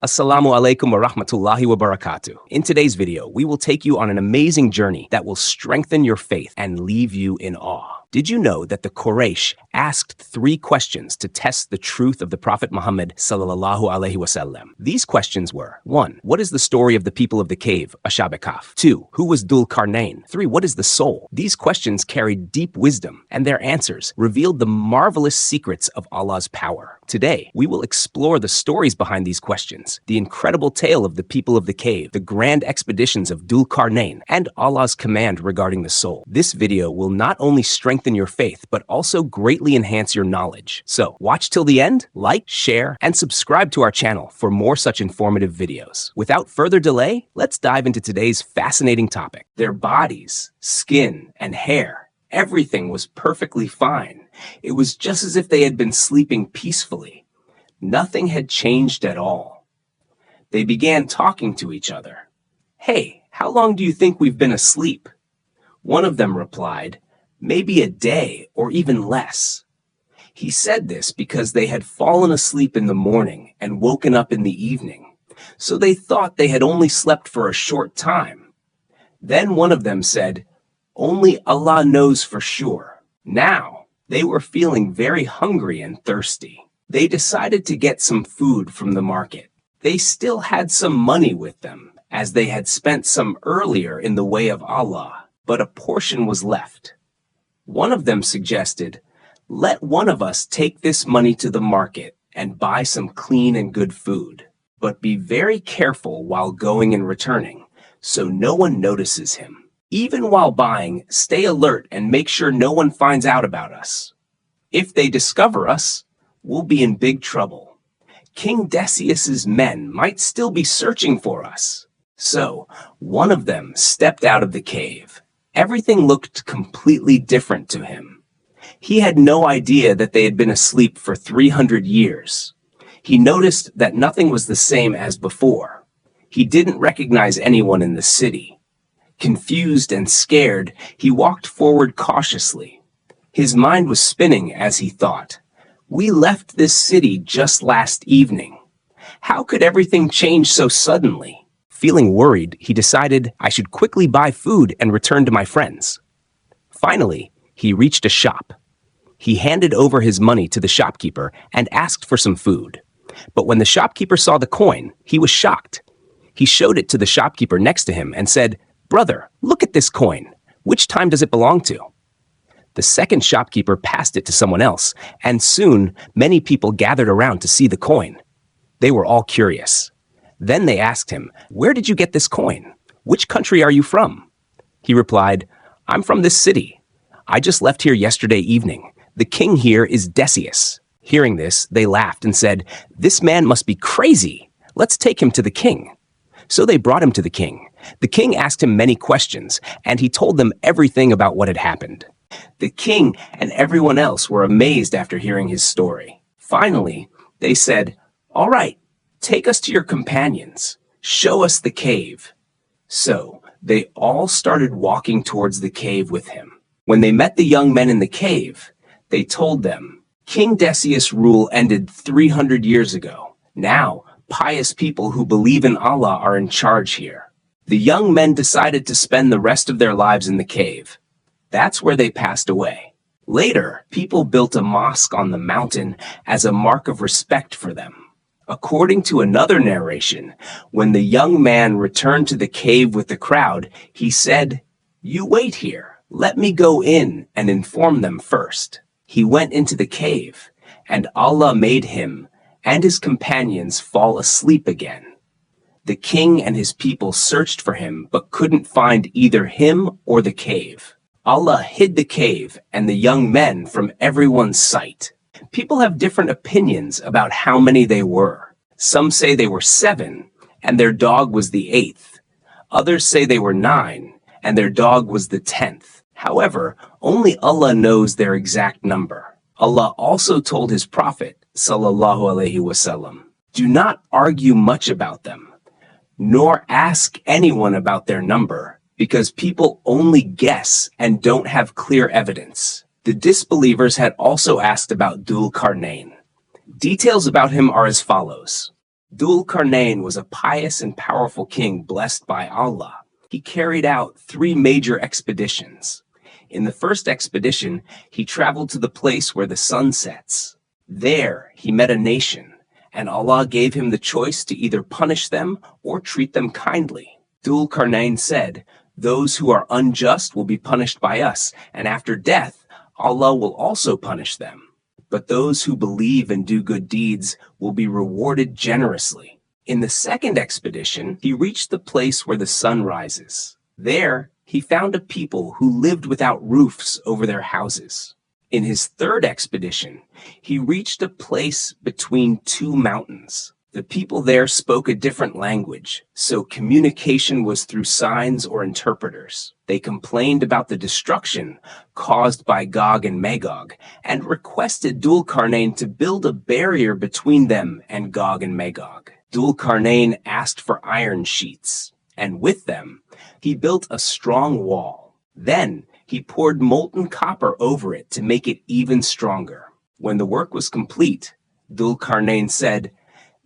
Assalamu alaikum wa rahmatullahi wa barakatuh. In today's video, we will take you on an amazing journey that will strengthen your faith and leave you in awe. Did you know that the Quraysh asked 3 questions to test the truth of the Prophet Muhammad sallallahu alaihi wasallam? These questions were: 1. What is the story of the people of the cave, Ashab Kahf? 2. Who was Dhul Qarnayn? 3. What is the soul? These questions carried deep wisdom, and their answers revealed the marvelous secrets of Allah's power. Today, we will explore the stories behind these questions, the incredible tale of the people of the cave, the grand expeditions of Dhul Qarnayn, and Allah's command regarding the soul. This video will not only strengthen your faith, but also greatly enhance your knowledge. So, watch till the end, like, share, and subscribe to our channel for more such informative videos. Without further delay, let's dive into today's fascinating topic. Their bodies, skin, and hair, everything was perfectly fine. It was just as if they had been sleeping peacefully. Nothing had changed at all. They began talking to each other. "Hey, how long do you think we've been asleep?" One of them replied, "Maybe a day or even less." He said this because they had fallen asleep in the morning and woken up in the evening, so they thought they had only slept for a short time. Then one of them said, "Only Allah knows for sure." Now, they were feeling very hungry and thirsty. They decided to get some food from the market. They still had some money with them, as they had spent some earlier in the way of Allah, but a portion was left. One of them suggested, "Let one of us take this money to the market and buy some clean and good food, but be very careful while going and returning, so no one notices him. Even while buying, stay alert and make sure no one finds out about us. If they discover us, we'll be in big trouble. King Decius's men might still be searching for us." So, one of them stepped out of the cave. Everything looked completely different to him. He had no idea that they had been asleep for 300 years. He noticed that nothing was the same as before. He didn't recognize anyone in the city. Confused and scared, he walked forward cautiously. His mind was spinning as he thought, "We left this city just last evening. How could everything change so suddenly?" Feeling worried, he decided, "I should quickly buy food and return to my friends." Finally, he reached a shop. He handed over his money to the shopkeeper and asked for some food. But when the shopkeeper saw the coin, he was shocked. He showed it to the shopkeeper next to him and said, "Brother, look at this coin. Which time does it belong to?" The second shopkeeper passed it to someone else, and soon many people gathered around to see the coin. They were all curious. Then they asked him, "Where did you get this coin? Which country are you from?" He replied, "I'm from this city. I just left here yesterday evening. The king here is Decius." Hearing this, they laughed and said, "This man must be crazy. Let's take him to the king." So they brought him to the king. The king asked him many questions, and he told them everything about what had happened. The king and everyone else were amazed after hearing his story. Finally, they said, "All right, take us to your companions. Show us the cave." So they all started walking towards the cave with him. When they met the young men in the cave, they told them, "King Decius' rule ended 300 years ago. Now, pious people who believe in Allah are in charge here." The young men decided to spend the rest of their lives in the cave. That's where they passed away. Later, people built a mosque on the mountain as a mark of respect for them. According to another narration, when the young man returned to the cave with the crowd, he said, "You wait here. Let me go in and inform them first." He went into the cave, and Allah made him and his companions fall asleep again. The king and his people searched for him but couldn't find either him or the cave. Allah hid the cave and the young men from everyone's sight. People have different opinions about how many they were. Some say they were 7, and their dog was the 8th. Others say they were 9, and their dog was the 10th. However, only Allah knows their exact number. Allah also told his Prophet, sallallahu alaihi wasallam, "Do not argue much about them, nor ask anyone about their number, because people only guess and don't have clear evidence." The disbelievers had also asked about Dhul Qarnayn. Details about him are as follows. Dhul-Qarnayn was a pious and powerful king blessed by Allah. He carried out 3 major expeditions. In the first expedition, he traveled to the place where the sun sets. There, he met a nation, and Allah gave him the choice to either punish them or treat them kindly. Dhul-Qarnayn said, "Those who are unjust will be punished by us, and after death, Allah will also punish them. But those who believe and do good deeds will be rewarded generously." In the second expedition, he reached the place where the sun rises. There, he found a people who lived without roofs over their houses. In his third expedition, he reached a place between 2 mountains. The people there spoke a different language, so communication was through signs or interpreters. They complained about the destruction caused by Gog and Magog and requested Dhul-Qarnayn to build a barrier between them and Gog and Magog. Dhul-Qarnayn asked for iron sheets, and with them, he built a strong wall. Then, he poured molten copper over it to make it even stronger. When the work was complete, Dhul-Qarnayn said,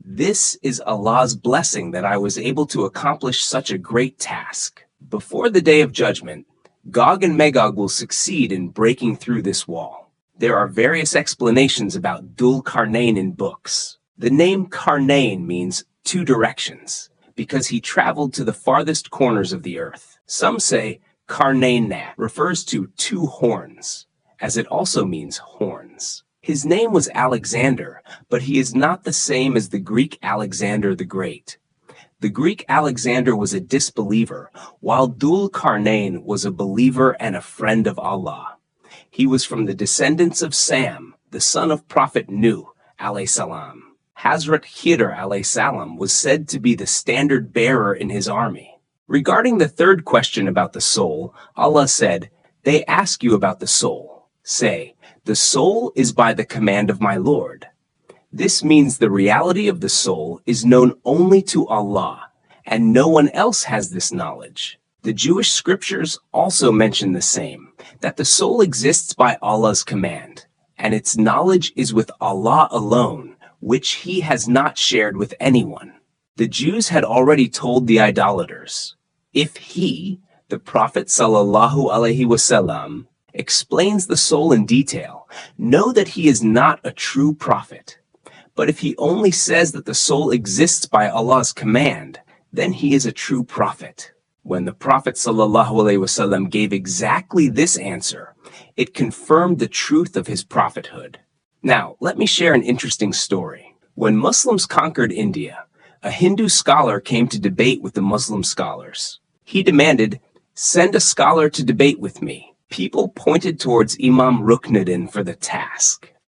"This is Allah's blessing that I was able to accomplish such a great task. Before the day of judgment, Gog and Magog will succeed in breaking through this wall." There are various explanations about Dhul-Qarnayn in books. The name Qarnayn means 2 directions, because he traveled to the farthest corners of the earth. Some say Qarnaynat refers to 2 horns, as it also means horns. His name was Alexander, but he is not the same as the Greek Alexander the Great. The Greek Alexander was a disbeliever, while Dhul-Qarnayn was a believer and a friend of Allah. He was from the descendants of Sam, the son of Prophet Nuh, alaihi salam. Hazrat Khidr alaihi salam was said to be the standard bearer in his army. Regarding the third question about the soul, Allah said, "They ask you about the soul. Say, the soul is by the command of my Lord." This means the reality of the soul is known only to Allah, and no one else has this knowledge. The Jewish scriptures also mention the same, that the soul exists by Allah's command, and its knowledge is with Allah alone, which He has not shared with anyone. The Jews had already told the idolaters, "If he, the Prophet sallallahu alaihi wasallam, explains the soul in detail, know that he is not a true prophet. But if he only says that the soul exists by Allah's command, then he is a true prophet." When the Prophet sallallahu alaihi wasallam gave exactly this answer, it confirmed the truth of his prophethood. Now, let me share an interesting story. When Muslims conquered India, a Hindu scholar came to debate with the Muslim scholars. He demanded, "Send a scholar to debate with me." People pointed towards Imam Ruknuddin for the task.